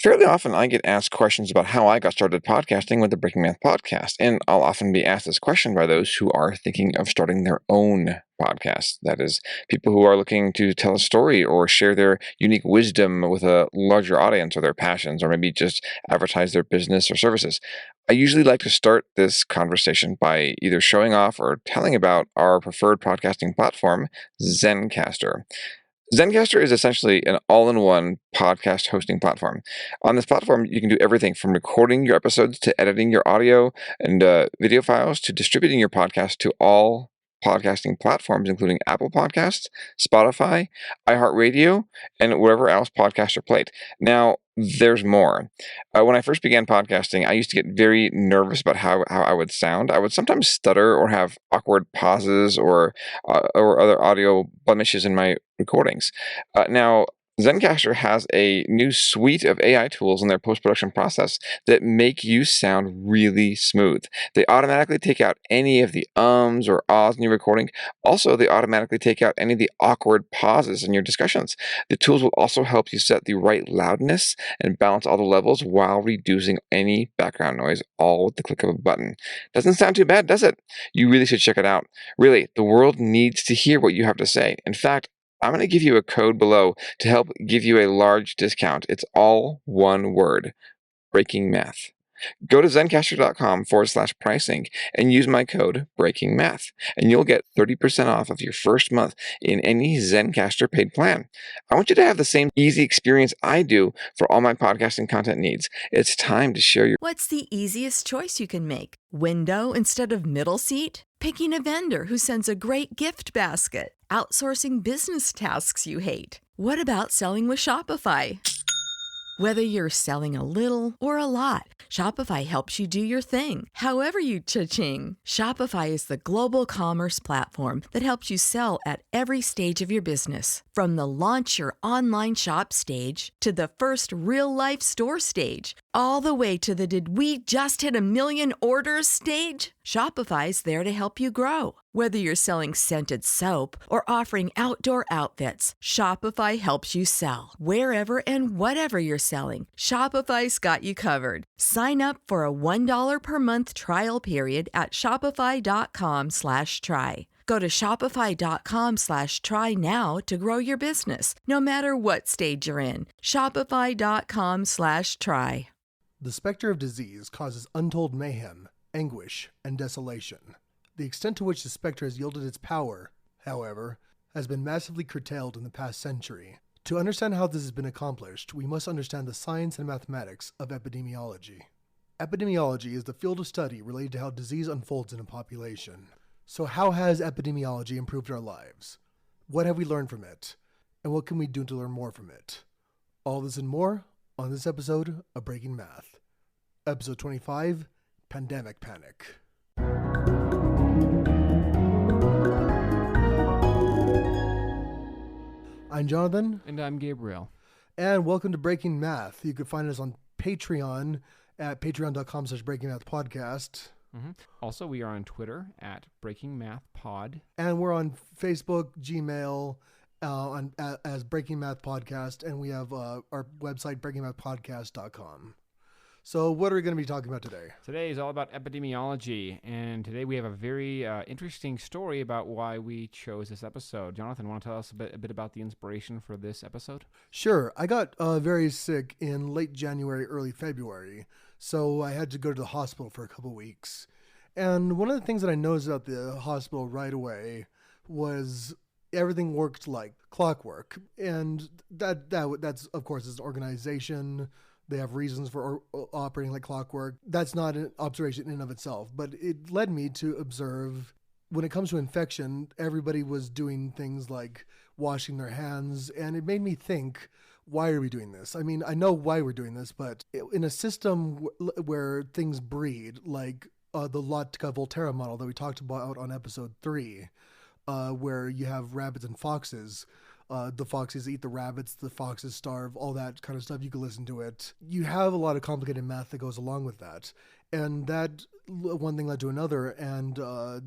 Fairly often, I get asked questions about how I got started podcasting with the Breaking Math podcast, and I'll often be asked this question by those who are thinking of starting their own podcast. That is, people who are looking to tell a story or share their unique wisdom with a larger audience or their passions, or maybe just advertise their business or services. I usually like to start this conversation by either showing off or telling about our preferred podcasting platform, Zencaster. Zencaster is essentially an all-in-one podcast hosting platform. On this platform, you can do everything from recording your episodes to editing your audio and video files to distributing your podcast to all podcasting platforms, including Apple Podcasts, Spotify, iHeartRadio, and wherever else podcasts are played. Now, there's more. When I first began podcasting, I used to get very nervous about how I would sound. I would sometimes stutter or have awkward pauses or other audio blemishes in my recordings. Now, Zencaster has a new suite of AI tools in their post-production process that make you sound really smooth. They automatically take out any of the ums or ahs in your recording. Also, they automatically take out any of the awkward pauses in your discussions. The tools will also help you set the right loudness and balance all the levels while reducing any background noise, all with the click of a button. Doesn't sound too bad, does it? You really should check it out. Really, the world needs to hear what you have to say. In fact, I'm going to give you a code below to help give you a large discount. It's all one word: Breaking Math. Go to zencaster.com/pricing and use my code Breaking Math, and you'll get 30% off of your first month in any Zencaster paid plan. I want you to have the same easy experience I do for all my podcasting content needs. It's time to share your. What's the easiest choice you can make? Window instead of middle seat? Picking a vendor who sends a great gift basket? Outsourcing business tasks you hate? What about selling with Shopify? Whether you're selling a little or a lot, Shopify helps you do your thing, however you cha-ching. Shopify is the global commerce platform that helps you sell at every stage of your business. From the launch your online shop stage to the first real-life store stage, all the way to the did we just hit a million orders stage. Shopify's there to help you grow. Whether you're selling scented soap or offering outdoor outfits, Shopify helps you sell. Wherever and whatever you're selling, Shopify's got you covered. Sign up for a $1 per month trial period at shopify.com/try. Go to shopify.com/try now to grow your business, no matter what stage you're in. Shopify.com/try. The specter of disease causes untold mayhem, anguish, and desolation. The extent to which the specter has yielded its power, however, has been massively curtailed in the past century. To understand how this has been accomplished, we must understand the science and mathematics of epidemiology. Epidemiology is the field of study related to how disease unfolds in a population. So how has epidemiology improved our lives? What have we learned from it? And what can we do to learn more from it? All this and more on this episode of Breaking Math. Episode 25, Pandemic Panic. I'm Jonathan. And I'm Gabriel. And welcome to Breaking Math. You can find us on Patreon at patreon.com/breakingmathpodcast. Mm-hmm. Also, we are on Twitter at Breaking Math Pod. And we're on Facebook, Gmail, as Breaking Math Podcast. And we have our website, breakingmathpodcast.com. So what are we going to be talking about today? Today is all about epidemiology, and today we have a very interesting story about why we chose this episode. Jonathan, want to tell us a bit about the inspiration for this episode? Sure. I got very sick in late January, early February, so I had to go to the hospital for a couple weeks. And one of the things that I noticed about the hospital right away was everything worked like clockwork, and that's of course is an organization. They have reasons for operating like clockwork. That's not an observation in and of itself, but it led me to observe when it comes to infection, everybody was doing things like washing their hands, and it made me think, why are we doing this? I mean, I know why we're doing this, but in a system where things breed, like the Lotka-Volterra model that we talked about on episode 3, where you have rabbits and foxes, The foxes eat the rabbits, the foxes starve, all that kind of stuff. You can listen to it. You have a lot of complicated math that goes along with that. And that one thing led to another, and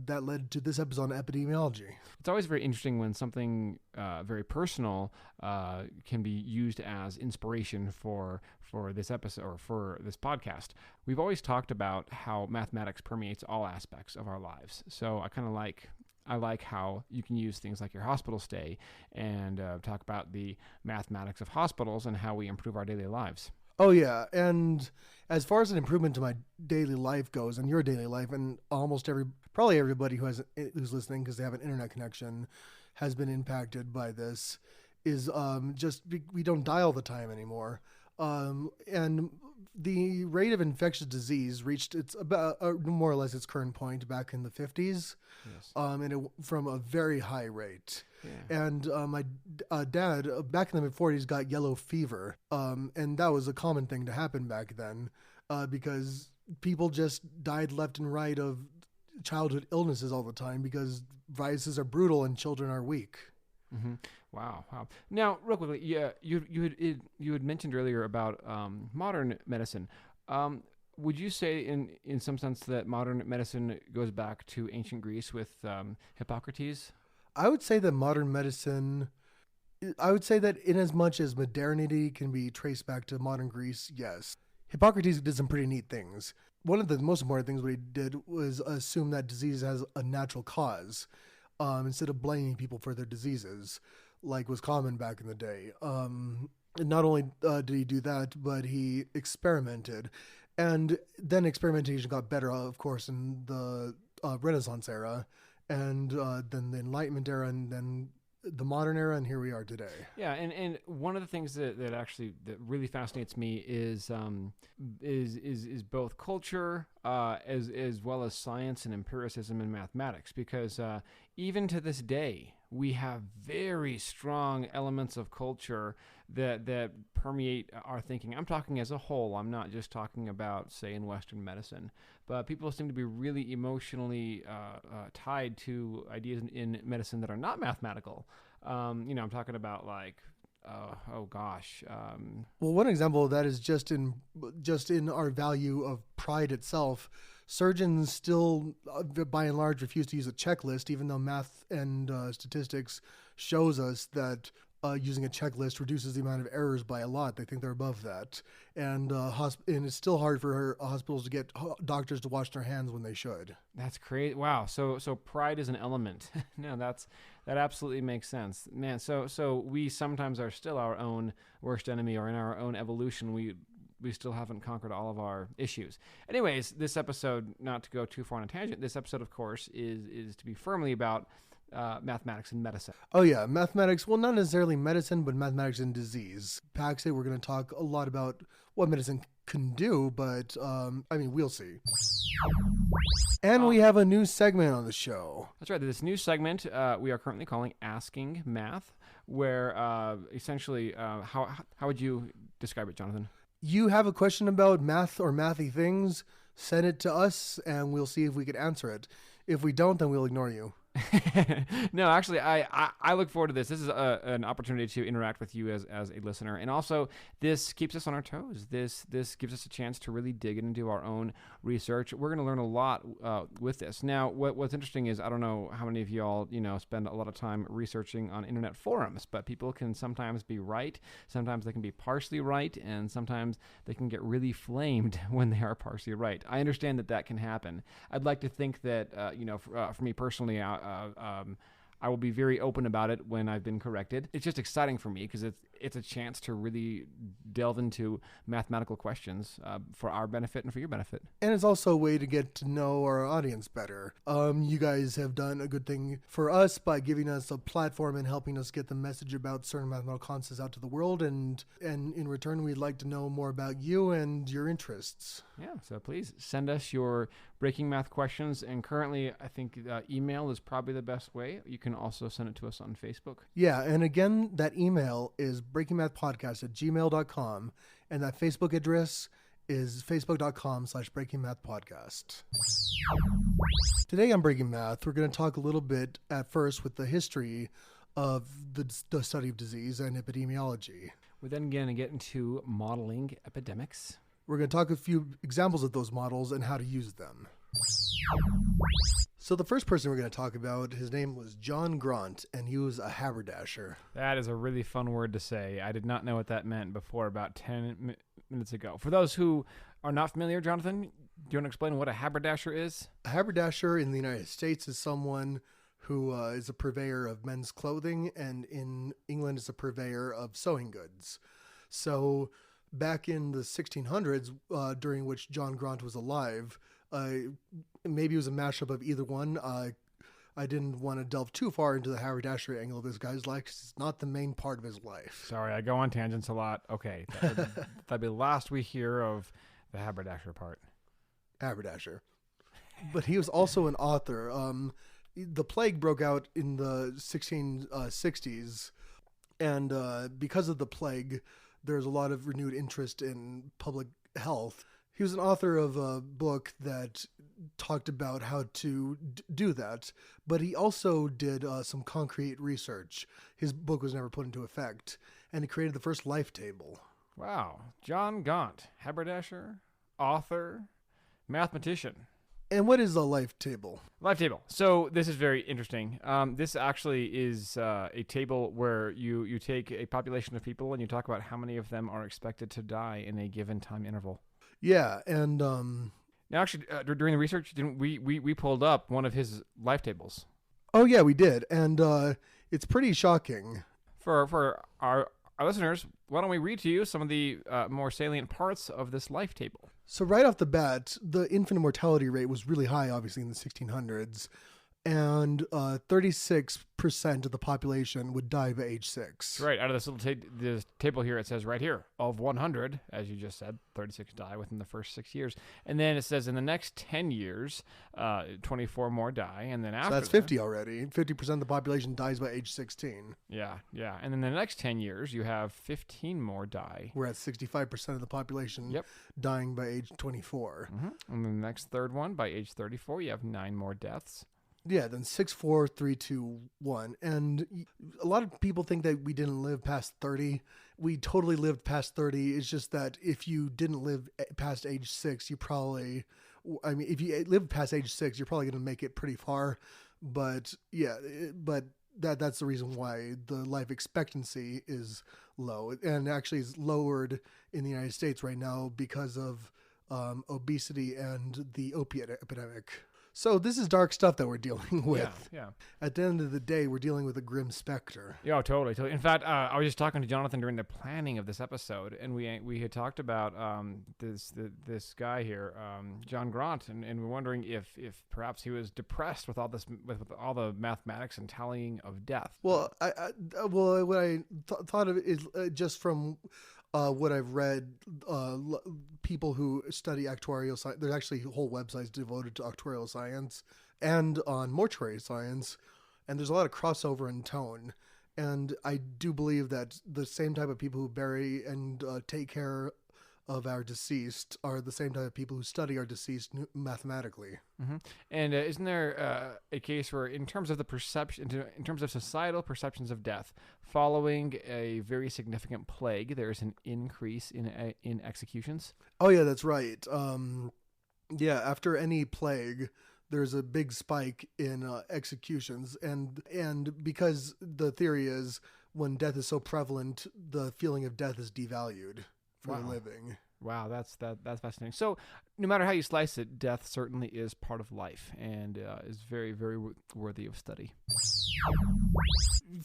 that led to this episode on epidemiology. It's always very interesting when something very personal can be used as inspiration for this episode or for this podcast. We've always talked about how mathematics permeates all aspects of our lives. So I like how you can use things like your hospital stay and talk about the mathematics of hospitals and how we improve our daily lives. Oh, yeah. And as far as an improvement to my daily life goes and your daily life, and probably everybody who's listening because they have an internet connection has been impacted by this, is we don't die all the time anymore. And the rate of infectious disease reached about more or less its current point back in the 50s, yes. From a very high rate. Yeah. And my dad, back in the mid-40s, got yellow fever, and that was a common thing to happen back then because people just died left and right of childhood illnesses all the time because viruses are brutal and children are weak. Mm-hmm. Wow. Now, real quickly, you had mentioned earlier about modern medicine. Would you say, in some sense, that modern medicine goes back to ancient Greece with Hippocrates? I would say that modern medicine. I would say that in as much as modernity can be traced back to modern Greece, yes. Hippocrates did some pretty neat things. One of the most important things what he did was assume that disease has a natural cause, instead of blaming people for their diseases, like was common back in the day. And not only did he do that, but he experimented. And then experimentation got better, of course, in the Renaissance era, and then the Enlightenment era, and then the modern era, and here we are today. Yeah, and one of the things that really fascinates me is both culture as well as science and empiricism and mathematics, because even to this day we have very strong elements of culture that permeate our thinking. I'm talking as a whole. I'm not just talking about, say, in Western medicine, but people seem to be really emotionally tied to ideas in medicine that are not mathematical. I'm talking about like, well, one example of that is just in our value of pride itself. Surgeons still, by and large, refuse to use a checklist, even though math and statistics shows us that using a checklist reduces the amount of errors by a lot. They think they're above that. And it's still hard for hospitals to get doctors to wash their hands when they should. That's crazy. Wow. So pride is an element. No, that absolutely makes sense, man. So we sometimes are still our own worst enemy, or in our own evolution, we still haven't conquered all of our issues. Anyways, this episode, not to go too far on a tangent, this episode, of course, is to be firmly about mathematics and medicine. Oh yeah, mathematics. Well, not necessarily medicine, but mathematics and disease. Paxi, we're going to talk a lot about what medicine can do, but we'll see. And we have a new segment on the show. That's right. This new segment we are currently calling Asking Math, where essentially, how would you describe it, Jonathan? You have a question about math or mathy things, send it to us, and we'll see if we can answer it. If we don't, then we'll ignore you. No, actually, I look forward to this. This is an opportunity to interact with you as a listener, and also this keeps us on our toes. This gives us a chance to really dig into our own research. We're going to learn a lot with this. Now, what's interesting is I don't know how many of y'all spend a lot of time researching on internet forums, but people can sometimes be right, sometimes they can be partially right, and sometimes they can get really flamed when they are partially right. I understand that can happen. I'd like to think that for me personally, I will be very open about it when I've been corrected. It's just exciting for me because it's a chance to really delve into mathematical questions for our benefit and for your benefit. And it's also a way to get to know our audience better. You guys have done a good thing for us by giving us a platform and helping us get the message about certain mathematical concepts out to the world. And in return, we'd like to know more about you and your interests. Yeah, so please send us your breaking math questions. And currently, I think email is probably the best way. You can also send it to us on Facebook. Yeah, and again, that email is breakingmathpodcast@gmail.com, and that Facebook address is facebook.com/breakingmathpodcast. Today on Breaking Math, we're going to talk a little bit at first with the history of the study of disease and epidemiology. We're then going to get into modeling epidemics. We're going to talk a few examples of those models and how to use them. So the first person we're going to talk about, his name was John Grant, and he was a haberdasher. That is a really fun word to say. I did not know what that meant before about 10 minutes ago. For those who are not familiar, Jonathan, do you want to explain what a haberdasher is? A haberdasher in the United States is someone who is a purveyor of men's clothing, and in England is a purveyor of sewing goods. So back in the 1600s, during which John Grant was alive, maybe it was a mashup of either one. I didn't want to delve too far into the haberdashery angle of this guy's life, 'cause it's not the main part of his life. Sorry, I go on tangents a lot. Okay, that'd be the last we hear of the haberdasher part. Haberdasher. But he was also an author. The plague broke out in the 1660s, and because of the plague, there's a lot of renewed interest in public health. He was an author of a book that talked about how to do that, but he also did some concrete research. His book was never put into effect, and he created the first life table. Wow. John Gaunt, haberdasher, author, mathematician. And what is a life table? Life table. So this is very interesting. This actually is a table where you take a population of people and you talk about how many of them are expected to die in a given time interval. Yeah, and now actually during the research, didn't we pulled up one of his life tables. Oh yeah, we did, and it's pretty shocking. For our listeners, why don't we read to you some of the more salient parts of this life table? So right off the bat, the infant mortality rate was really high, obviously, in the 1600s, and 36% of the population would die by age 6. Right. Out of this little this table here, it says right here, of 100, as you just said, 36 die within the first 6 years. And then it says in the next 10 years, 24 more die. And then after so that's 50 already. 50% of the population dies by age 16. Yeah, yeah. And then the next 10 years, you have 15 more die. We're at 65% of the population dying by age 24. Mm-hmm. And then the next third one, by age 34, you have 9 more deaths. Yeah, then 6, 4, 3, 2, 1. And a lot of people think that we didn't live past 30. We totally lived past 30. It's just that if you didn't live past age 6, you probably, I mean, if you live past age 6, you're probably going to make it pretty far. But yeah, but that's the reason why the life expectancy is low, and actually is lowered in the United States right now because of obesity and the opiate epidemic. So this is dark stuff that we're dealing with. Yeah. At the end of the day, we're dealing with a grim specter. Yeah, totally. In fact, I was just talking to Jonathan during the planning of this episode, and we had talked about this guy here, John Grant, and we're wondering if perhaps he was depressed with all this with all the mathematics and tallying of death. Well, what I thought of is just from what I've read, people who study actuarial science, there's actually whole websites devoted to actuarial science and on mortuary science, and there's a lot of crossover in tone. And I do believe that the same type of people who bury and take care of our deceased are the same type of people who study our deceased mathematically. Mm-hmm. And isn't there a case where, in terms of the perception, in terms of societal perceptions of death, following a very significant plague, there is an increase in executions? Oh yeah, that's right. Yeah, after any plague, there's a big spike in executions, and because the theory is when death is so prevalent, the feeling of death is devalued for the living. Wow, that's fascinating. So, no matter how you slice it, death certainly is part of life and is very, very worthy of study.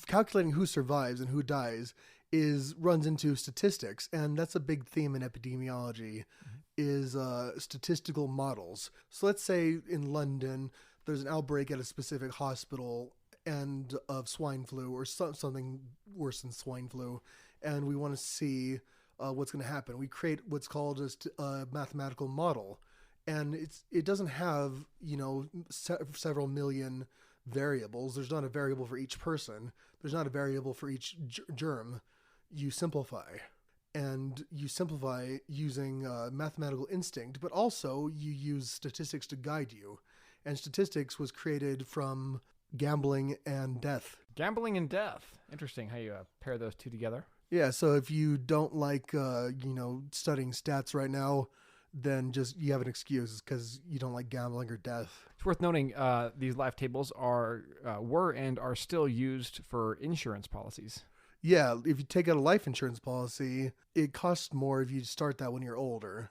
Calculating who survives and who dies runs into statistics, and that's a big theme in epidemiology. Is statistical models. So let's say in London, there's an outbreak at a specific hospital and of swine flu or something worse than swine flu, and we want to see what's going to happen. We create what's called a mathematical model, and it doesn't have several million variables. There's not a variable for each person. There's not a variable for each germ. You simplify. And you simplify using mathematical instinct, but also you use statistics to guide you. And statistics was created from gambling and death. Gambling and death. Interesting how you pair those two together. Yeah, so if you don't like, studying stats right now, then just you have an excuse because you don't like gambling or death. It's worth noting these life tables were and are still used for insurance policies. Yeah, if you take out a life insurance policy, it costs more if you start that when you're older.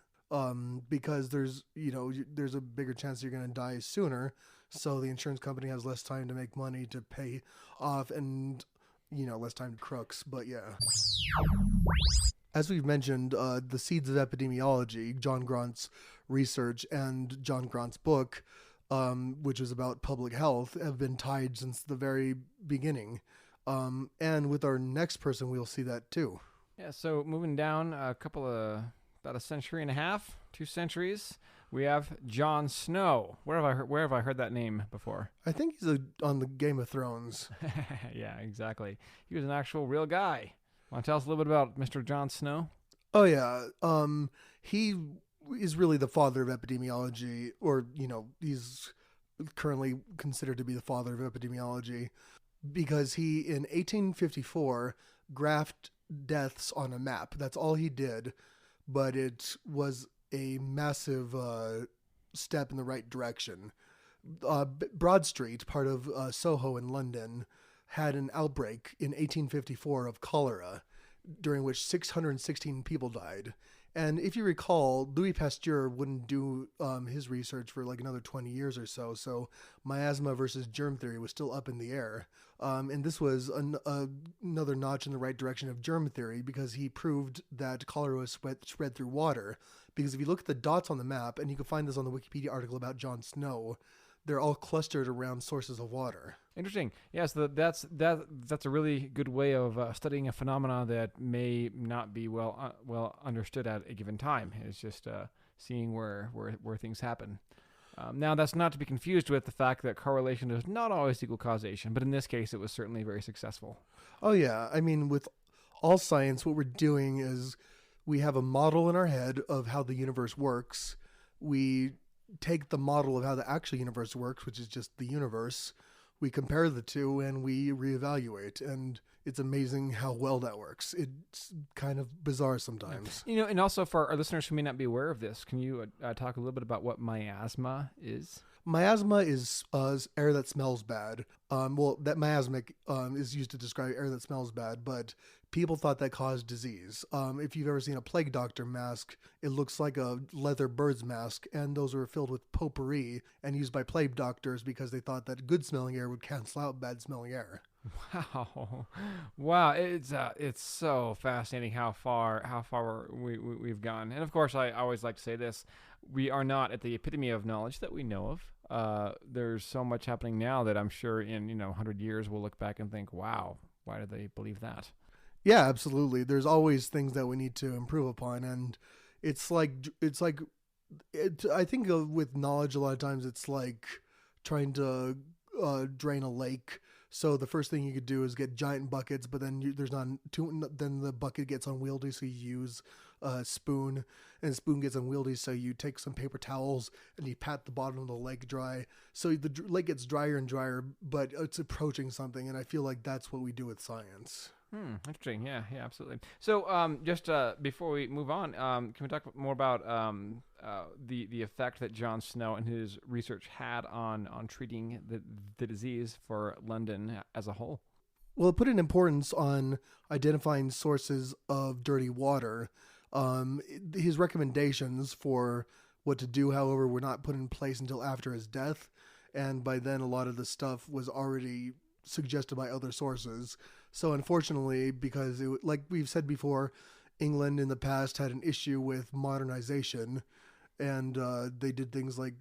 Because there's a bigger chance you're going to die sooner. So the insurance company has less time to make money to pay off and, less time to crooks. But yeah. As we've mentioned, the seeds of epidemiology, John Grant's research and John Grant's book, which is about public health, have been tied since the very beginning. And with our next person, we'll see that too. Yeah, so moving down about a century and a half, 2 centuries, we have Jon Snow. Where have I heard that name before? I think he's on the Game of Thrones. Yeah, exactly. He was an actual real guy. Want to tell us a little bit about Mr. Jon Snow? Oh yeah. He is really the father of epidemiology, or he's currently considered to be the father of epidemiology because he in 1854 graphed deaths on a map. That's all he did, but it was a massive step in the right direction. Broad Street, part of Soho in London, had an outbreak in 1854 of cholera, during which 616 people died. And if you recall, Louis Pasteur wouldn't do his research for like another 20 years or so. So miasma versus germ theory was still up in the air. And this was another notch in the right direction of germ theory because he proved that cholera was spread through water. Because if you look at the dots on the map, and you can find this on the Wikipedia article about Jon Snow, they're all clustered around sources of water. Interesting. Yes, that's a really good way of studying a phenomena that may not be well understood at a given time. It's just seeing where things happen. Now, that's not to be confused with the fact that correlation does not always equal causation, but in this case, it was certainly very successful. Oh yeah, I mean, with all science, what we're doing is we have a model in our head of how the universe works. We take the model of how the actual universe works, which is just the universe. We compare the two and we reevaluate, and it's amazing how well that works. It's kind of bizarre sometimes. And also for our listeners who may not be aware of this, can you talk a little bit about what miasma is? Miasma is air that smells bad. That miasmic is used to describe air that smells bad, but people thought that caused disease. If you've ever seen a plague doctor mask, it looks like a leather bird's mask, and those were filled with potpourri and used by plague doctors because they thought that good smelling air would cancel out bad smelling air. Wow! It's so fascinating how far we've gone. And of course, I always like to say this: we are not at the epitome of knowledge that we know of. There's so much happening now that I'm sure in 100 years we'll look back and think, wow, why did they believe that? Yeah, absolutely. There's always things that we need to improve upon, and I think with knowledge a lot of times it's like trying to drain a lake. So the first thing you could do is get giant buckets, but then then the bucket gets unwieldy, so you use a spoon, and the spoon gets unwieldy, so you take some paper towels and you pat the bottom of the lake dry. So the lake gets drier and drier, but it's approaching something, and I feel like that's what we do with science. Interesting. Yeah, absolutely. So, just before we move on, can we talk more about the effect that Jon Snow and his research had on treating the disease for London as a whole? Well, it put an importance on identifying sources of dirty water. His recommendations for what to do, however, were not put in place until after his death, and by then a lot of the stuff was already suggested by other sources. So unfortunately, because like we've said before, England in the past had an issue with modernization, and they did things like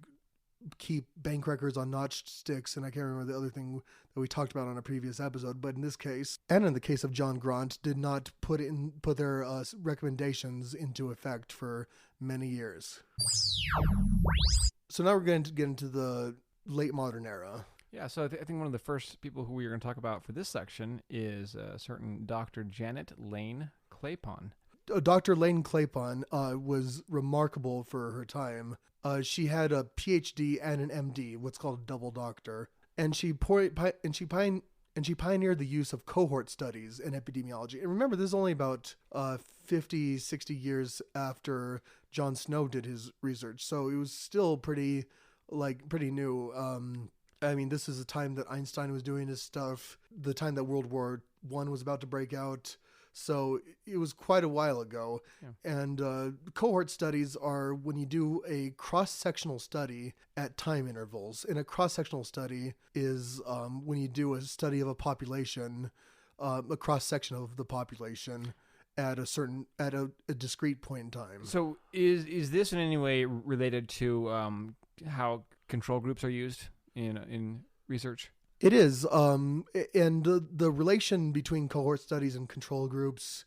keep bank records on notched sticks, and I can't remember the other thing that we talked about on a previous episode. But in this case, and in the case of John Grant, did not put their recommendations into effect for many years. So now we're going to get into the late modern era. Yeah, so I think one of the first people who we are going to talk about for this section is a certain Dr. Janet Lane Clapon. Dr. Lane Clapon was remarkable for her time. She had a PhD and an MD, what's called a double doctor, and she pioneered And she pioneered the use of cohort studies in epidemiology. And remember, this is only about 50, 60 years after John Snow did his research. So it was still pretty new. I mean, this is the time that Einstein was doing his stuff, the time that World War I was about to break out. So it was quite a while ago. Yeah. And cohort studies are when you do a cross-sectional study at time intervals. And a cross-sectional study is when you do a study of a population, a cross-section of the population at a discrete point in time. So is this in any way related to how control groups are used in research? It is, and the relation between cohort studies and control groups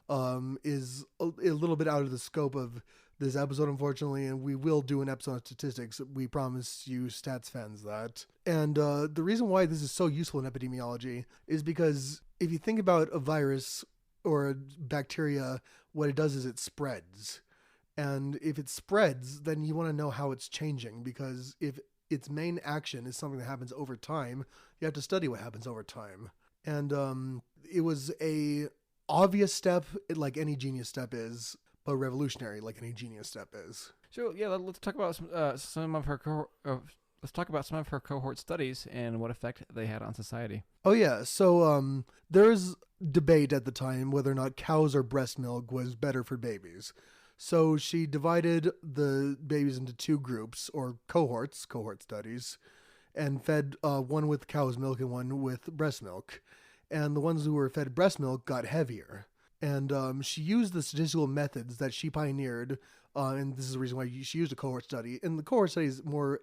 is a little bit out of the scope of this episode, unfortunately, and we will do an episode on statistics. We promise you stats fans that. And the reason why this is so useful in epidemiology is because if you think about a virus or a bacteria, what it does is it spreads. And if it spreads, then you want to know how it's changing, because if its main action is something that happens over time, you have to study what happens over time. And it was a obvious step, like any genius step is, but revolutionary, like any genius step is. So yeah, let's talk about some of her cohort studies and what effect they had on society. Oh yeah, so there's debate at the time whether or not cows or breast milk was better for babies. So she divided the babies into two groups, or cohort studies, and fed one with cow's milk and one with breast milk. And the ones who were fed breast milk got heavier. And she used the statistical methods that she pioneered, and this is the reason why she used a cohort study. And the cohort study is more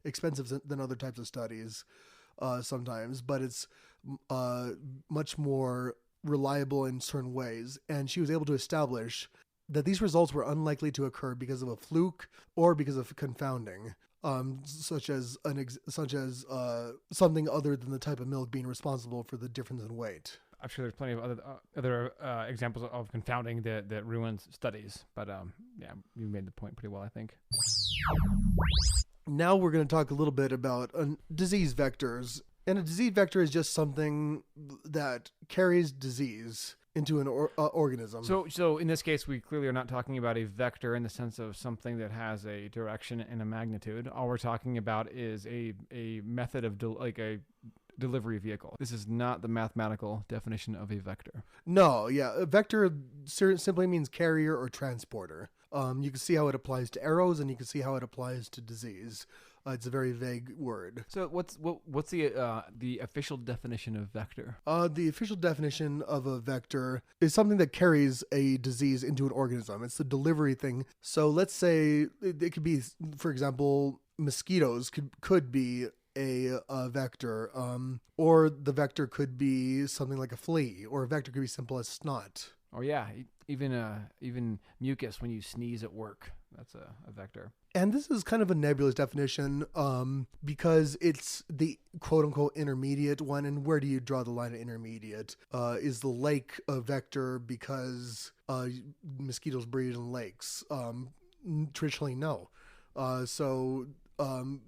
expensive than other types of studies sometimes, but it's much more reliable in certain ways. And she was able to establish that these results were unlikely to occur because of a fluke or because of confounding, such as something other than the type of milk being responsible for the difference in weight. I'm sure there's plenty of other examples of confounding that ruins studies, but yeah, you made the point pretty well, I think. Now we're going to talk a little bit about disease vectors. And a disease vector is just something that carries disease into an organism. So in this case, we clearly are not talking about a vector in the sense of something that has a direction and a magnitude. All we're talking about is a method of a delivery vehicle. This is not the mathematical definition of a vector. No, yeah. A vector simply means carrier or transporter. You can see how it applies to arrows, and you can see how it applies to disease. It's a very vague word. So what's the official definition of vector? The official definition of a vector is something that carries a disease into an organism. It's the delivery thing. So let's say it could be, for example, mosquitoes could be a vector, or the vector could be something like a flea, or a vector could be simple as snot. Or yeah, even mucus when you sneeze at work. That's a vector. And this is kind of a nebulous definition because it's the quote-unquote intermediate one. And where do you draw the line of intermediate? Is the lake a vector because mosquitoes breed in lakes? Traditionally, no. So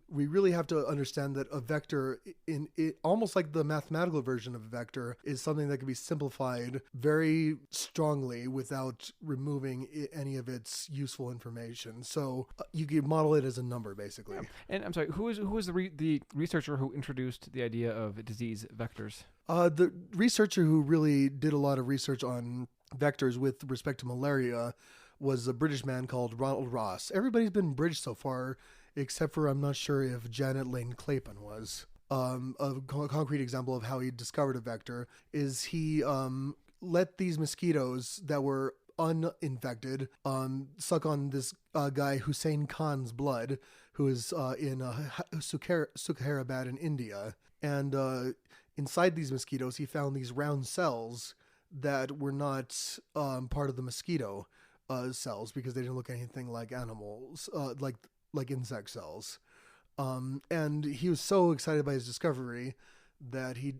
we really have to understand that a vector, in it, almost like the mathematical version of a vector, is something that can be simplified very strongly without removing any of its useful information. So you can model it as a number, basically. Yeah. And I'm sorry, who was the researcher who introduced the idea of disease vectors? The researcher who really did a lot of research on vectors with respect to malaria was a British man called Ronald Ross. Everybody's been British so far, except for I'm not sure if Janet Lane Clapin was. A concrete example of how he discovered a vector is he let these mosquitoes that were uninfected suck on this guy Hussein Khan's blood, who is in Sukharabad in India. And inside these mosquitoes, he found these round cells that were not part of the mosquito cells, because they didn't look anything like animals, like insect cells. And he was so excited by his discovery that he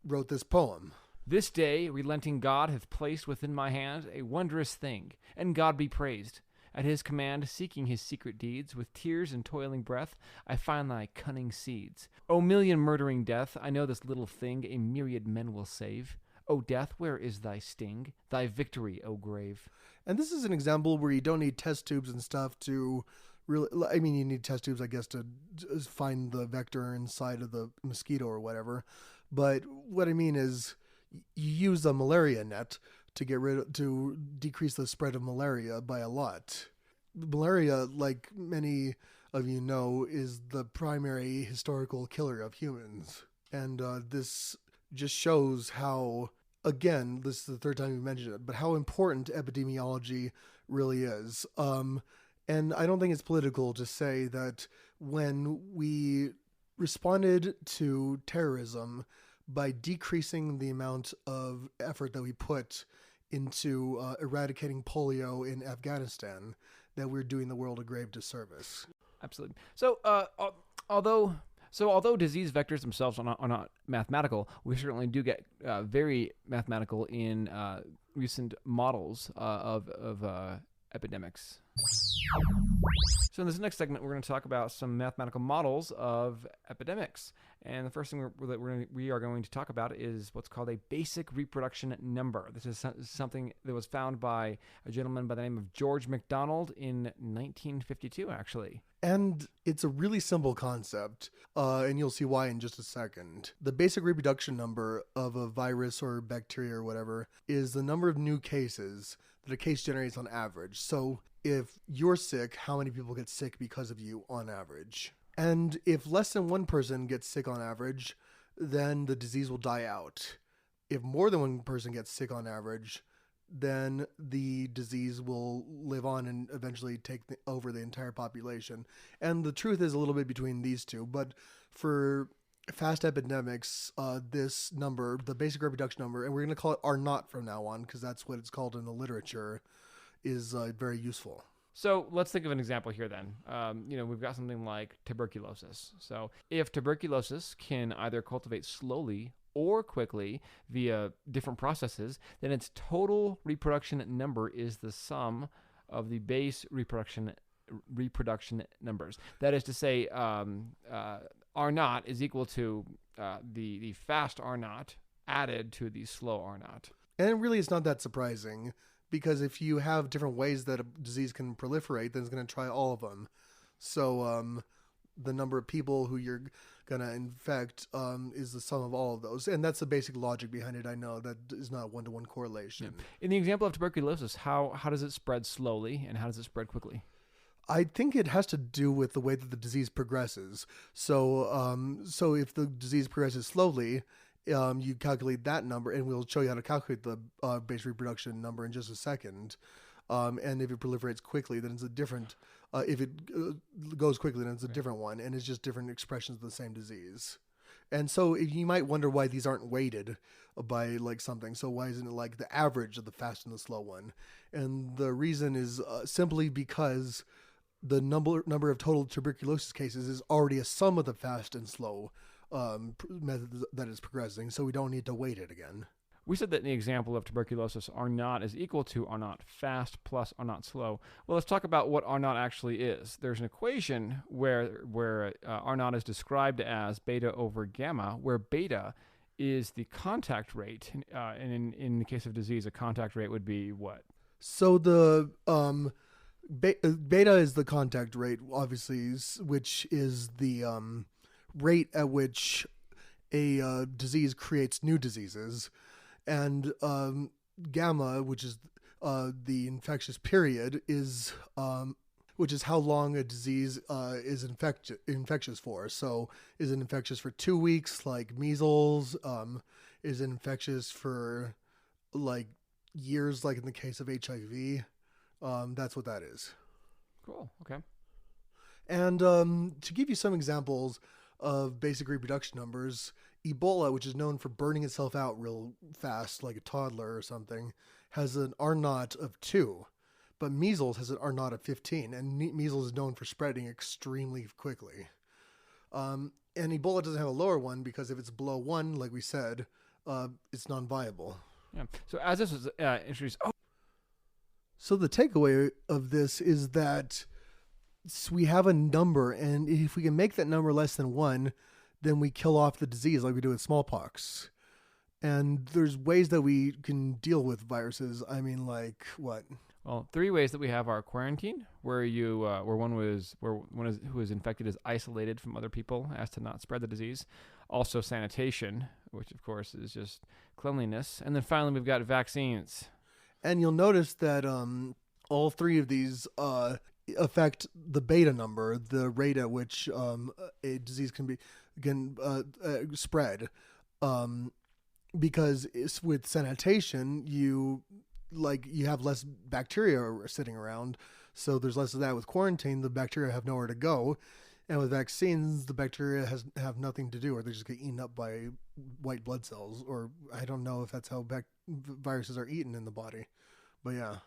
wrote this poem. This day, relenting God hath placed within my hand a wondrous thing, and God be praised. At his command, seeking his secret deeds, with tears and toiling breath, I find thy cunning seeds. O million murdering death, I know this little thing a myriad men will save. O death, where is thy sting? Thy victory, O grave. And this is an example where you don't need test tubes and stuff to really, I mean, you need test tubes, I guess, to find the vector inside of the mosquito or whatever. But what I mean is you use a malaria net to decrease the spread of malaria by a lot. Malaria, like many of you know, is the primary historical killer of humans. And this just shows how, again, this is the third time we mentioned it, but how important epidemiology really is. And I don't think it's political to say that when we responded to terrorism by decreasing the amount of effort that we put into eradicating polio in Afghanistan, that we're doing the world a grave disservice. Absolutely. So, although disease vectors themselves are not mathematical, we certainly do get very mathematical in recent models of epidemics. So in this next segment, we're going to talk about some mathematical models of epidemics. And the first thing we are going to talk about is what's called a basic reproduction number. This is something that was found by a gentleman by the name of George MacDonald in 1952, actually. And it's a really simple concept, and you'll see why in just a second. The basic reproduction number of a virus or bacteria or whatever is the number of new cases that a case generates on average. So if you're sick, how many people get sick because of you on average? And if less than one person gets sick on average, then the disease will die out. If more than one person gets sick on average, then the disease will live on and eventually take over the entire population. And the truth is a little bit between these two. But for fast epidemics, this number, the basic reproduction number, and we're going to call it R naught from now on because that's what it's called in the literature, is very useful. So let's think of an example here then. We've got something like tuberculosis. So if tuberculosis can either cultivate slowly or quickly via different processes, then its total reproduction number is the sum of the base reproduction numbers. That is to say, R naught is equal to the fast R naught added to the slow R naught. And really, it's not that surprising, because if you have different ways that a disease can proliferate, then it's going to try all of them. So the number of people who you're going to infect is the sum of all of those. And that's the basic logic behind it. I know that is not a one-to-one correlation. Yeah. In the example of tuberculosis, how does it spread slowly and how does it spread quickly? I think it has to do with the way that the disease progresses. So if the disease progresses slowly, you calculate that number, and we'll show you how to calculate the base reproduction number in just a second. And if it proliferates quickly, then it's a different. If it goes quickly, then it's a different one, and it's just different expressions of the same disease. And so you might wonder why these aren't weighted by like something. So why isn't it like the average of the fast and the slow one? And the reason is simply because the number of total tuberculosis cases is already a sum of the fast and slow method that is progressing, so we don't need to weight it again. We said that in the example of tuberculosis, R naught is equal to R naught fast plus R naught slow. Well, let's talk about what R naught actually is. There's an equation where R naught is described as beta over gamma, where beta is the contact rate, and in the case of disease, a contact rate would be what? So the beta is the contact rate, obviously, which is the rate at which a disease creates new diseases, and gamma, which is the infectious period, is which is how long a disease is infectious for. So is it infectious for 2 weeks, like measles? Is it infectious for like years, like in the case of HIV? That's what that is. Cool. Okay. And to give you some examples of basic reproduction numbers, Ebola, which is known for burning itself out real fast, like a toddler or something, has an R naught of 2. But measles has an R naught of 15, and measles is known for spreading extremely quickly. And Ebola doesn't have a lower one because if it's below 1, like we said, it's non-viable. Yeah. So as this was introduced, So the takeaway of this is that we have a number, and if we can make that number less than 1, then we kill off the disease like we do with smallpox. And there's ways that we can deal with viruses. I mean, like what? Well, 3 ways that we have are quarantine, where one who is infected is isolated from other people as to not spread the disease. Also sanitation, which of course is just cleanliness. And then finally we've got vaccines. And you'll notice that all 3 of these affect the beta number, the rate at which a disease can spread. Because with sanitation, you have less bacteria sitting around, so there's less of that. With quarantine, the bacteria have nowhere to go, and with vaccines, the bacteria have nothing to do, or they just get eaten up by white blood cells. Or I don't know if that's how viruses are eaten in the body, but yeah.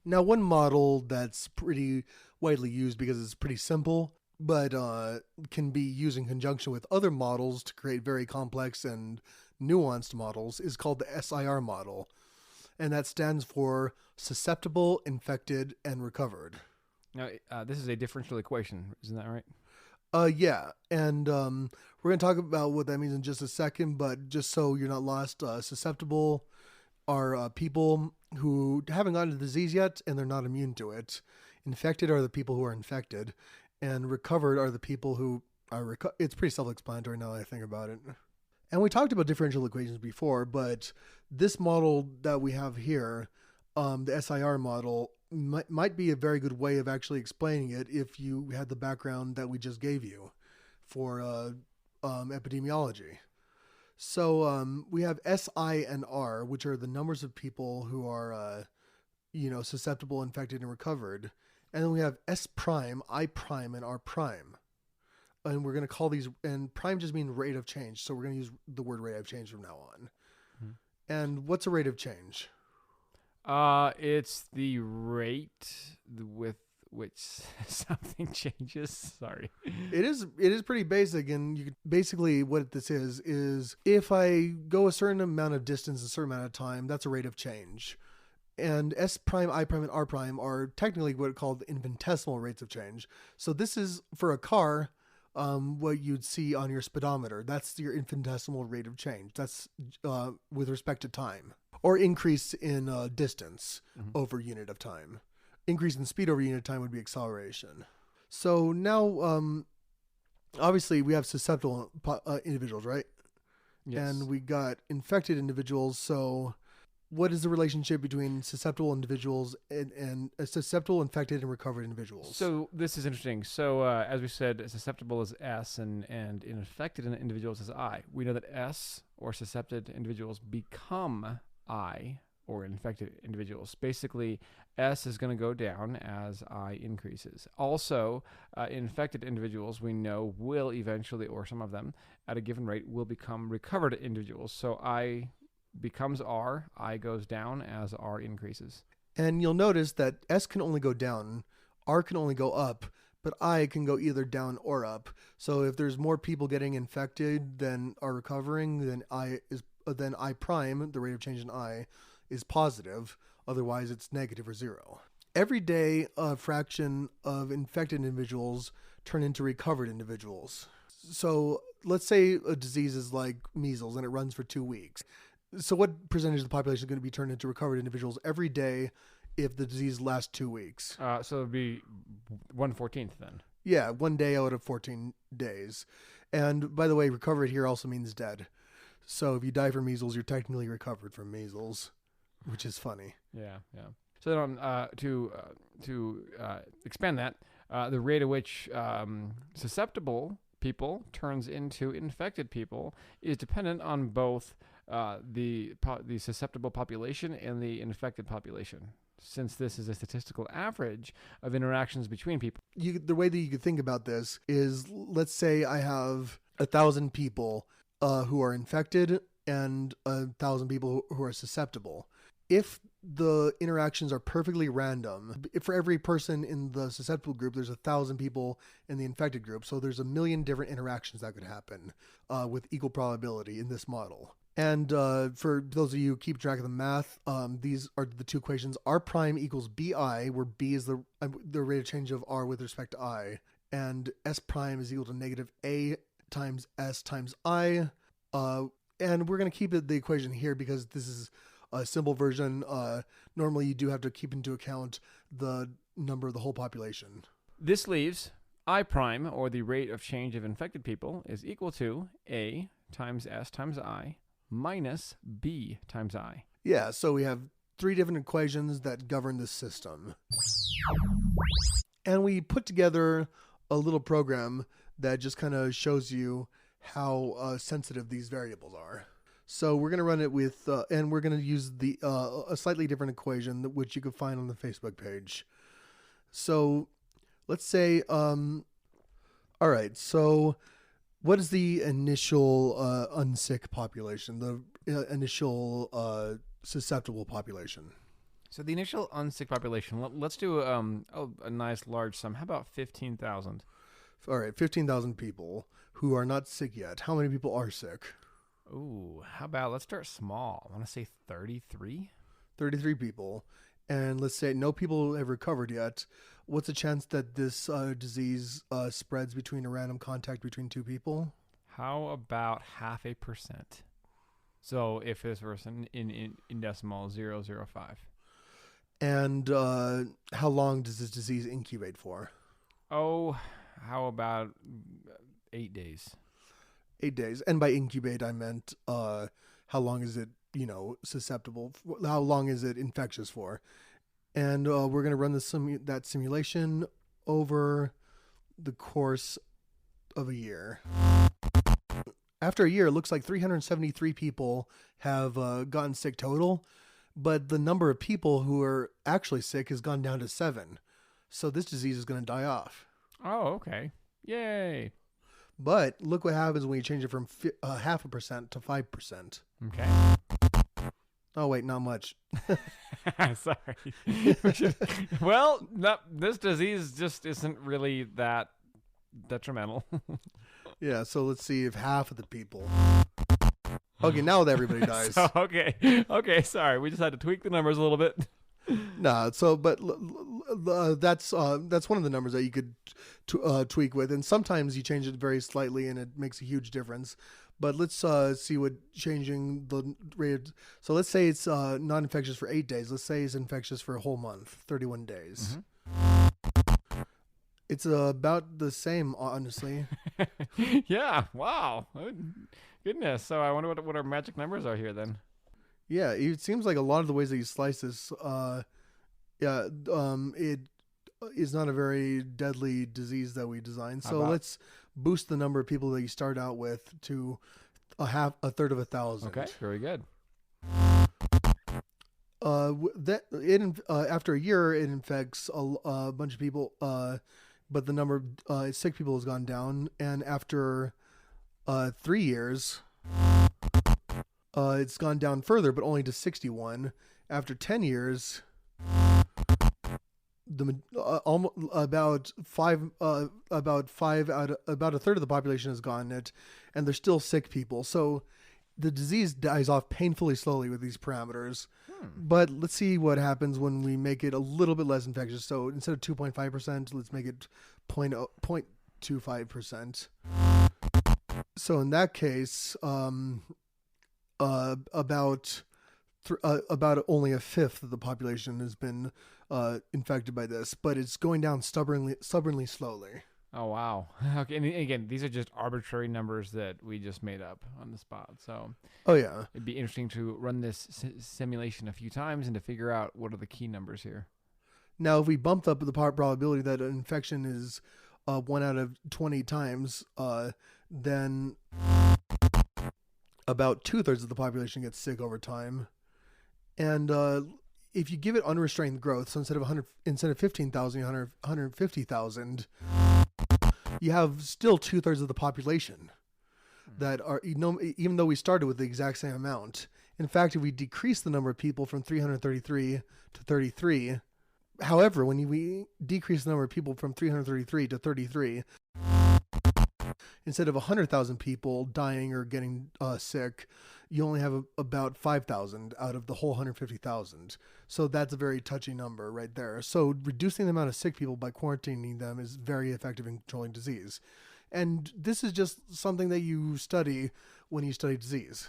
Now, one model that's pretty widely used because it's pretty simple, but can be used in conjunction with other models to create very complex and nuanced models, is called the SIR model. And that stands for susceptible, infected, and recovered. Now, this is a differential equation, isn't that right? Yeah. And we're going to talk about what that means in just a second, but just so you're not lost, susceptible are people who haven't gotten the disease yet and they're not immune to it. Infected are the people who are infected. And recovered are the people who are It's pretty self-explanatory now that I think about it. And we talked about differential equations before, but this model that we have here, the SIR model, might be a very good way of actually explaining it if you had the background that we just gave you for epidemiology. So we have SI and R, which are the numbers of people who are, susceptible, infected, and recovered. And then we have S prime, I prime, and R prime. And we're going to call these, and prime just means rate of change. So we're going to use the word rate of change from now on. Mm-hmm. And what's a rate of change? It's the rate with which something changes. Sorry. It is pretty basic. And basically what this is if I go a certain amount of distance, a certain amount of time, that's a rate of change. And S prime, I prime, and R prime are technically what are called infinitesimal rates of change. So this is, for a car, what you'd see on your speedometer. That's your infinitesimal rate of change. That's with respect to time. Or increase in distance over unit of time. Increase in speed over unit of time would be acceleration. So now, obviously, we have susceptible individuals, right? Yes. And we got infected individuals, so what is the relationship between susceptible individuals and susceptible, infected, and recovered individuals? So this is interesting. So as we said, susceptible is S and infected individuals is I. We know that S, or susceptible individuals, become I, or infected individuals. Basically, S is going to go down as I increases. Also, infected individuals we know will eventually, or some of them at a given rate, will become recovered individuals. So I becomes R, I goes down as R increases. And you'll notice that S can only go down, R can only go up, but I can go either down or up. So if there's more people getting infected than are recovering, then I prime, the rate of change in I, is positive. Otherwise, it's negative or 0. Every day, a fraction of infected individuals turn into recovered individuals. So let's say a disease is like measles and it runs for 2 weeks. So what percentage of the population is going to be turned into recovered individuals every day if the disease lasts 2 weeks? So it would be 1/14 then. Yeah, 1 day out of 14 days. And by the way, recovered here also means dead. So if you die from measles, you're technically recovered from measles, which is funny. Yeah. So then to expand that, the rate at which susceptible people turns into infected people is dependent on both the susceptible population and the infected population, since this is a statistical average of interactions between people. The way that you could think about this is, let's say I have 1,000 people who are infected and 1,000 people who are susceptible. If the interactions are perfectly random, for every person in the susceptible group, there's 1,000 people in the infected group. So there's 1 million different interactions that could happen with equal probability in this model. And for those of you who keep track of the math, these are the two equations. R prime equals BI, where B is the rate of change of R with respect to I. And S prime is equal to negative A times S times I. And we're going to keep the equation here because this is a simple version. Normally, you do have to keep into account the number of the whole population. This leaves I prime, or the rate of change of infected people, is equal to A times S times I minus B times I. Yeah, so we have three different equations that govern this system. And we put together a little program that just kind of shows you how sensitive these variables are. So we're going to run it with, and we're going to use a slightly different equation, which you can find on the Facebook page. So let's say, all right, so what is the initial unsick population, the initial susceptible population? So the initial unsick population, let's do a nice large sum. How about 15,000? All right, 15,000 people who are not sick yet. How many people are sick? Ooh, how about let's start small. I want to say 33? 33 people. And let's say no people have recovered yet. What's the chance that this disease spreads between a random contact between two people? How about 0.5%? So if this was in decimal 0.005. And how long does this disease incubate for? Oh, how about 8 days? 8 days. And by incubate, I meant how long is it, susceptible? How long is it infectious for? And we're going to run that simulation over the course of a year. After a year, it looks like 373 people have gotten sick total, but the number of people who are actually sick has gone down to 7. So this disease is going to die off. Oh, okay. Yay. But look what happens when you change it from 0.5% to 5%. Okay. Oh, wait, not much. Sorry. Well, this disease just isn't really that detrimental. Yeah, so let's see if half of the people. Okay, now everybody dies. Okay, sorry. We just had to tweak the numbers a little bit. No, so but that's one of the numbers that you could tweak with, and sometimes you change it very slightly, and it makes a huge difference. But let's see what changing the rate. So let's say it's not infectious for 8 days. Let's say it's infectious for a whole month, 31 days. Mm-hmm. It's about the same, honestly. Yeah. Wow. Goodness. So I wonder what our magic numbers are here then. Yeah, it seems like a lot of the ways that you slice this, it is not a very deadly disease that we designed. So let's boost the number of people that you start out with to a third of 1,000. Okay, very good. After a year, it infects a bunch of people, but the number of sick people has gone down. And after 3 years, it's gone down further, but only to 61. After 10 years, about a third of the population has gotten it, and there's still sick people. So the disease dies off painfully slowly with these parameters. But let's see what happens when we make it a little bit less infectious. So instead of 2.5%, let's make it 0.25%. So in that case, about only a fifth of the population has been infected by this, but it's going down stubbornly slowly. Oh, wow. Okay, and again, these are just arbitrary numbers that we just made up on the spot. So, oh yeah, it'd be interesting to run this simulation a few times and to figure out what are the key numbers here. Now, if we bumped up the probability that an infection is 1 out of 20 times, then about 2/3 of the population gets sick over time. And if you give it unrestrained growth, so instead of 15,000, 150,000, you have still 2/3 of the population that are, even though we started with the exact same amount. In fact, if we decrease the number of people from 333 to 33, however, when we decrease the number of people from 333 to 33, instead of 100,000 people dying or getting sick, you only have about 5,000 out of the whole 150,000. So that's a very touchy number right there. So reducing the amount of sick people by quarantining them is very effective in controlling disease. And this is just something that you study when you study disease.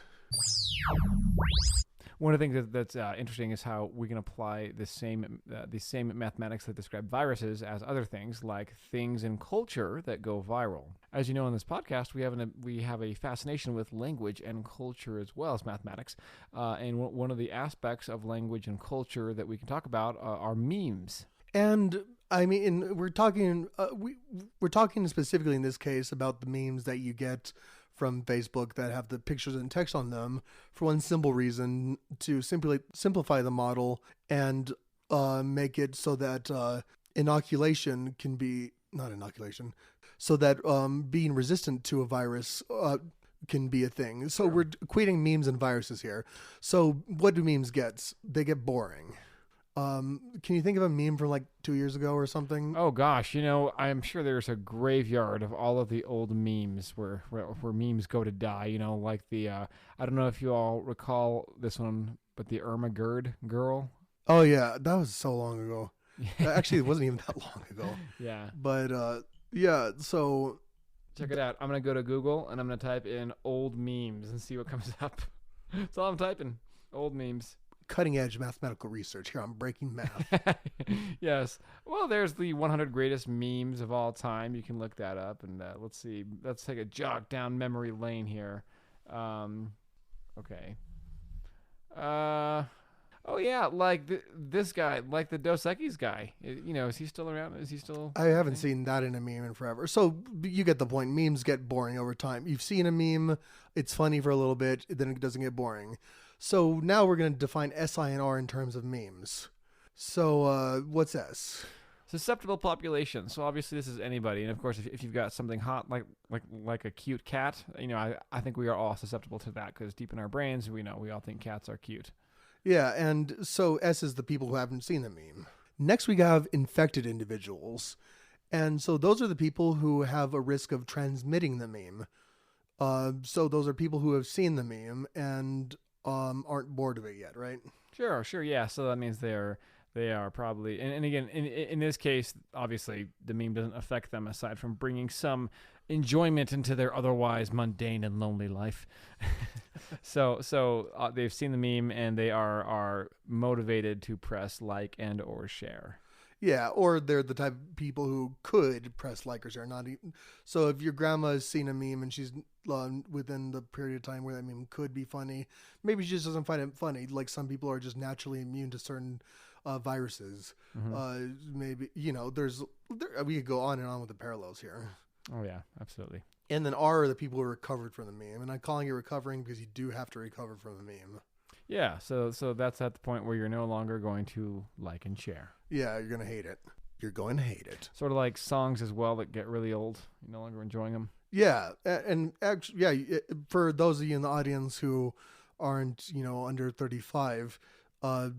One of the things that's interesting is how we can apply the same mathematics that describe viruses as other things, like things in culture that go viral. As you know, in this podcast, we have a fascination with language and culture as well as mathematics. And one of the aspects of language and culture that we can talk about are memes. And I mean, we're talking specifically in this case about the memes that you get from Facebook that have the pictures and text on them for one simple reason: to simplify the model and make it so that inoculation can be not inoculation, so that being resistant to a virus can be a thing. So we're equating memes and viruses here. So what do memes get? They get boring. Can you think of a meme from like 2 years ago or something? Oh gosh, I'm sure there's a graveyard of all of the old memes where memes go to die. Like the I don't know if you all recall this one, but the Irma Gerd girl. Oh yeah, that was so long ago. Actually, it wasn't even that long ago. Yeah. But yeah. So check it out. I'm gonna go to Google and I'm gonna type in old memes and see what comes up. That's all I'm typing. Old memes. Cutting edge mathematical research here on Breaking Math. Yes. Well, there's the 100 greatest memes of all time. You can look that up, and let's see. Let's take a jog down memory lane here. Okay. Oh yeah, like this guy, like the Dos Equis guy. Is he still around? Is he still? I haven't seen that in a meme in forever. So you get the point. Memes get boring over time. You've seen a meme, it's funny for a little bit, then it doesn't get boring. So now we're going to define SI and R in terms of memes. So what's S? Susceptible population. So obviously this is anybody, and of course if you've got something hot like a cute cat, I think we are all susceptible to that because deep in our brains we all think cats are cute. Yeah, and so S is the people who haven't seen the meme. Next we have infected individuals, and so those are the people who have a risk of transmitting the meme. So those are people who have seen the meme and aren't bored of it yet, right? Sure, yeah. So that means they are probably, and again, in this case, obviously the meme doesn't affect them aside from bringing some enjoyment into their otherwise mundane and lonely life. So they've seen the meme and they are motivated to press like and or share. Yeah, or they're the type of people who could press like or share. Not even, so if your grandma has seen a meme and she's within the period of time where that meme could be funny, maybe she just doesn't find it funny. Like some people are just naturally immune to certain viruses. Mm-hmm. Maybe we could go on and on with the parallels here. Oh yeah, absolutely. And then R are the people who recovered from the meme, and I'm calling it recovering because you do have to recover from the meme. Yeah, so that's at the point where you're no longer going to like and share. Yeah, you're going to hate it. You're going to hate it. Sort of like songs as well that get really old. You're no longer enjoying them. Yeah, and actually, yeah, for those of you in the audience who aren't, under 35,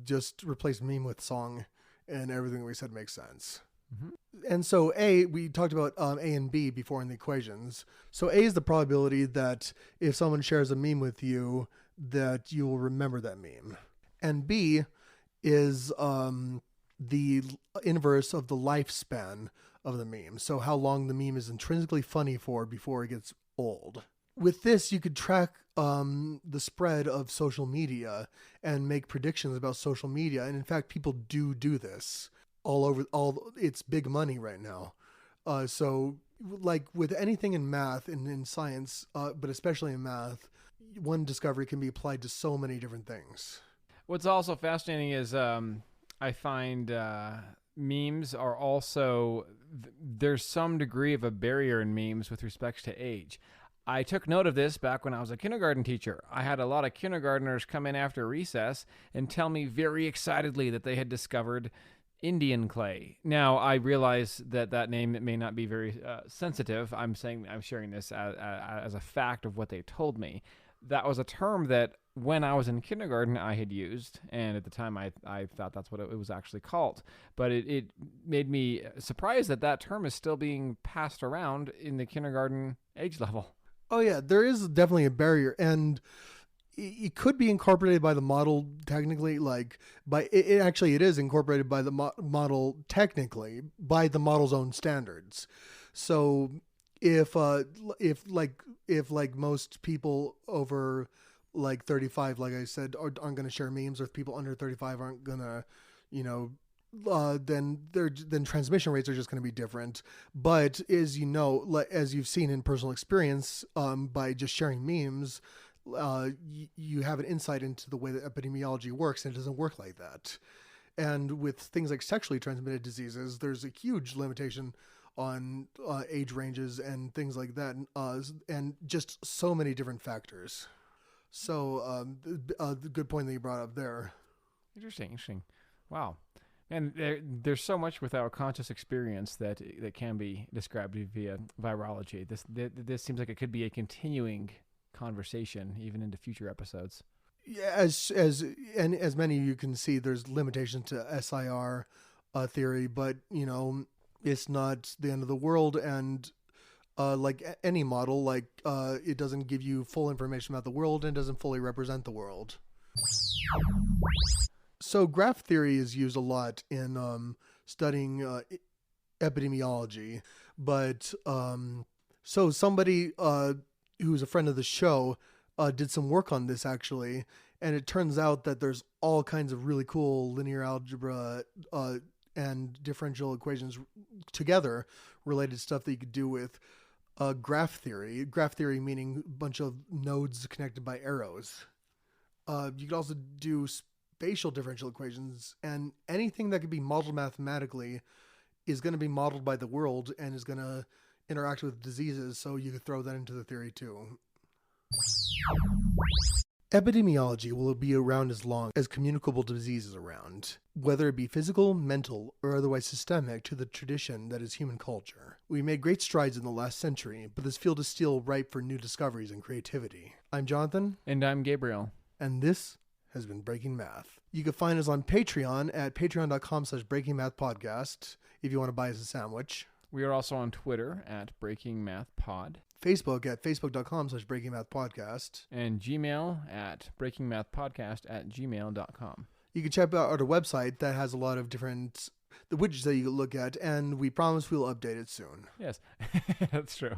just replace meme with song and everything we said makes sense. Mm-hmm. And so we talked about A and B before in the equations. So A is the probability that if someone shares a meme with you, that you will remember that meme. And B is the inverse of the lifespan of the meme. So how long the meme is intrinsically funny for before it gets old. With this, you could track the spread of social media and make predictions about social media. And in fact, people do this all over. It's big money right now. So like with anything in math and in science, but especially in math, one discovery can be applied to so many different things. What's also fascinating is I find memes are also, there's some degree of a barrier in memes with respect to age. I took note of this back when I was a kindergarten teacher. I had a lot of kindergartners come in after recess and tell me very excitedly that they had discovered Indian clay. Now, I realize that name may not be very sensitive. I'm sharing this as a fact of what they told me. That was a term that when I was in kindergarten I had used, and at the time I thought that's what it was actually called. But it made me surprised that term is still being passed around in the kindergarten age level. Oh yeah, there is definitely a barrier, and it could be incorporated by the model technically, like it is incorporated by the model technically by the model's own standards. So if most people over like 35, like I said, aren't going to share memes, or if people under 35 aren't going to, then transmission rates are just going to be different. But as you know, as you've seen in personal experience, by just sharing memes, you have an insight into the way that epidemiology works, and it doesn't work like that. And with things like sexually transmitted diseases, there's a huge limitation on age ranges and things like that, and just so many different factors. So the good point that you brought up there. Interesting. Wow. And there's so much with our conscious experience that can be described via virology. This seems like it could be a continuing conversation even into future episodes. Yeah, as many of you can see, there's limitations to SIR theory, but it's not the end of the world. And like any model, it doesn't give you full information about the world and doesn't fully represent the world. So graph theory is used a lot in studying epidemiology, but so somebody who's a friend of the show did some work on this actually, and it turns out that there's all kinds of really cool linear algebra and differential equations together related stuff that you could do with graph theory. Graph theory meaning a bunch of nodes connected by arrows. You could also do spatial differential equations, and anything that could be modeled mathematically is going to be modeled by the world and is going to interact with diseases, so you could throw that into the theory too. Epidemiology will be around as long as communicable disease is around, whether it be physical, mental, or otherwise systemic to the tradition that is human culture. We made great strides in the last century, but this field is still ripe for new discoveries and creativity. I'm Jonathan. And I'm Gabriel. And this has been Breaking Math. You can find us on Patreon at patreon.com/breakingmathpodcast if you want to buy us a sandwich. We are also on Twitter at Breaking Math Pod. Facebook at facebook.com/breakingmathpodcast. And Gmail at breakingmathpodcast@gmail.com. You can check out our website that has a lot of different the widgets that you can look at, and we promise we'll update it soon. Yes, that's true.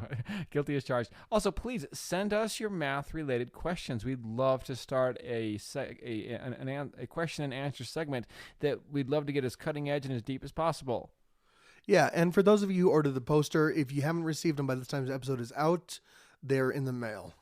Guilty as charged. Also, please send us your math-related questions. We'd love to start a question and answer segment that we'd love to get as cutting edge and as deep as possible. Yeah, and for those of you who ordered the poster, if you haven't received them by the time this episode is out, they're in the mail.